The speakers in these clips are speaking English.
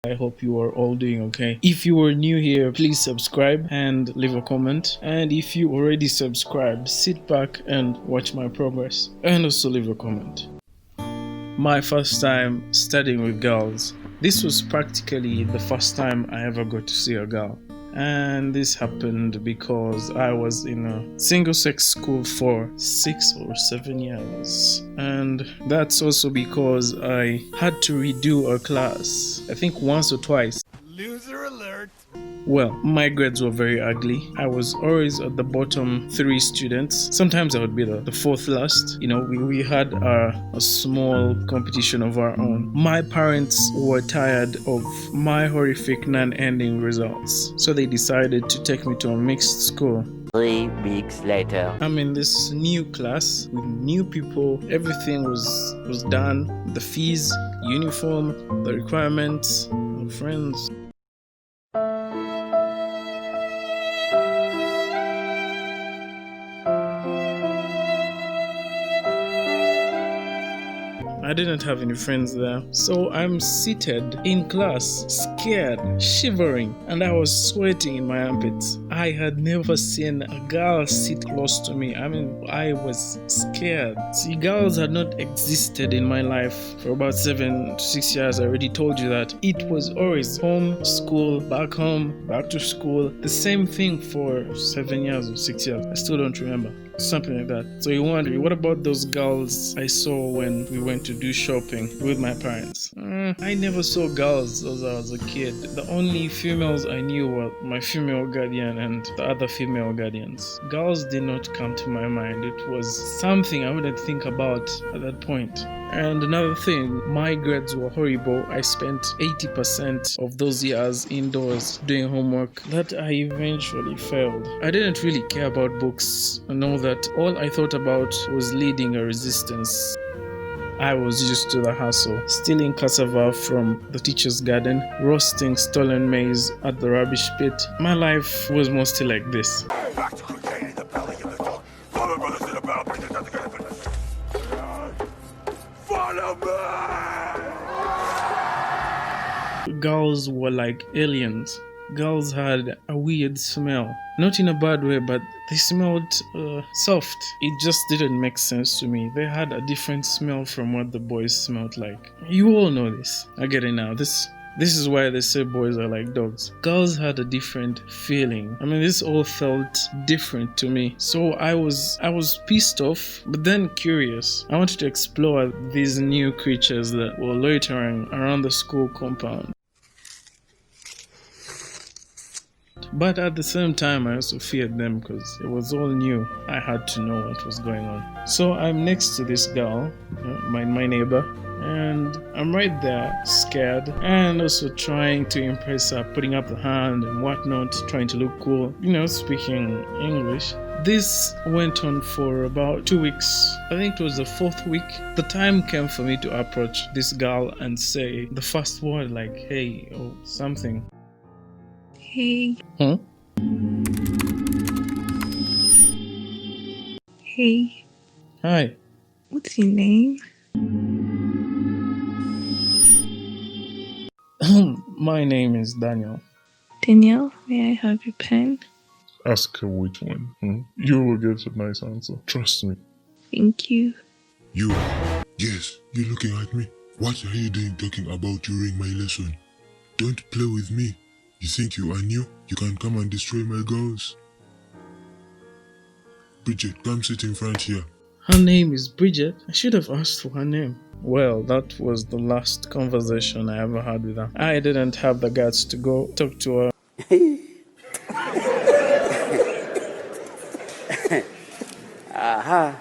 I hope you are all doing okay. If you are new here, please subscribe and leave a comment. And if you already subscribed, sit back and watch my progress and also leave a comment. My first time studying with girls. This was practically the first time I ever got to see a girl. And this happened because I was in a single-sex school for 6 or 7 years. And that's also because I had to redo a class, I think once or twice. Loser alert! Well, my grades were very ugly. I was always at the bottom 3 students. Sometimes I would be the fourth last. You know, we had a small competition of our own. My parents were tired of my horrific non-ending results, so they decided to take me to a mixed school. 3 weeks later. I'm in this new class with new people. Everything was done. The fees, uniform, the requirements, the friends. I didn't have any friends there, so I'm seated in class, scared, shivering, and I was sweating in my armpits. I had never seen a girl sit close to me. I mean, I was scared. See, girls had not existed in my life for about 7 to 6 years. I already told you that. It was always home, school, back home, back to school. The same thing for 7 years or 6 years. I still don't remember. Something like that. So you wonder, what about those girls I saw when we went to do shopping with my parents? I never saw girls as I was a kid. The only females I knew were my female guardian and the other female guardians. Girls did not come to my mind. It was something I wouldn't think about at that point. And another thing, my grades were horrible. I spent 80% of those years indoors doing homework that I eventually failed. I didn't really care about books and all that. All I thought about was leading a resistance. I was used to the hustle, stealing cassava from the teacher's garden, roasting stolen maize at the rubbish pit. My life was mostly like this. Back to cocaine in the belly of the dog. Follow brothers in the battle, bring the death together. Follow me! Girls were like aliens. Girls had a weird smell. Not in a bad way, but they smelled soft. It just didn't make sense to me. They had a different smell from what the boys smelled like. You all know this. I get it now. This is why they say boys are like dogs. Girls had a different feeling. I mean, this all felt different to me. So I was pissed off, but then curious. I wanted to explore these new creatures that were loitering around the school compound. But at the same time, I also feared them because it was all new. I had to know what was going on. So I'm next to this girl, my neighbor, and I'm right there, scared, and also trying to impress her, putting up the hand and whatnot, trying to look cool, speaking English. This went on for about 2 weeks. I think it was the 4th week. The time came for me to approach this girl and say the first word, like, hey, or something. Hey. Huh? Hey. Hi. What's your name? My name is Daniel. Danielle, may I have your pen? Ask her which one. You will get a nice answer. Trust me. Thank you. You. Yes, you're looking at me. What are you doing talking about during my lesson? Don't play with me. You think you are new? You can come and destroy my goals. Bridget, come sit in front here. Her name is Bridget. I should have asked for her name. Well, that was the last conversation I ever had with her. I didn't have the guts to go talk to her. Aha.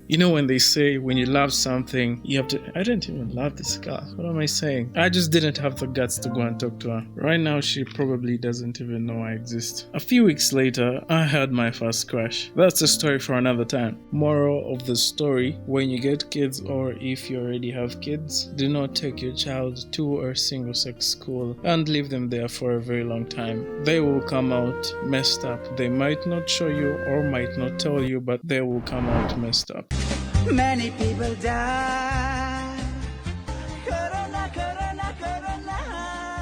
You know when they say when you love something, you have to... I didn't even love this girl. What am I saying? I just didn't have the guts to go and talk to her. Right now, she probably doesn't even know I exist. A few weeks later, I had my first crush. That's a story for another time. Moral of the story, when you get kids or if you already have kids, do not take your child to a single-sex school and leave them there for a very long time. They will come out messed up. They might not show you or might not tell you, but they will come out messed up. Many people die. Corona, corona, corona.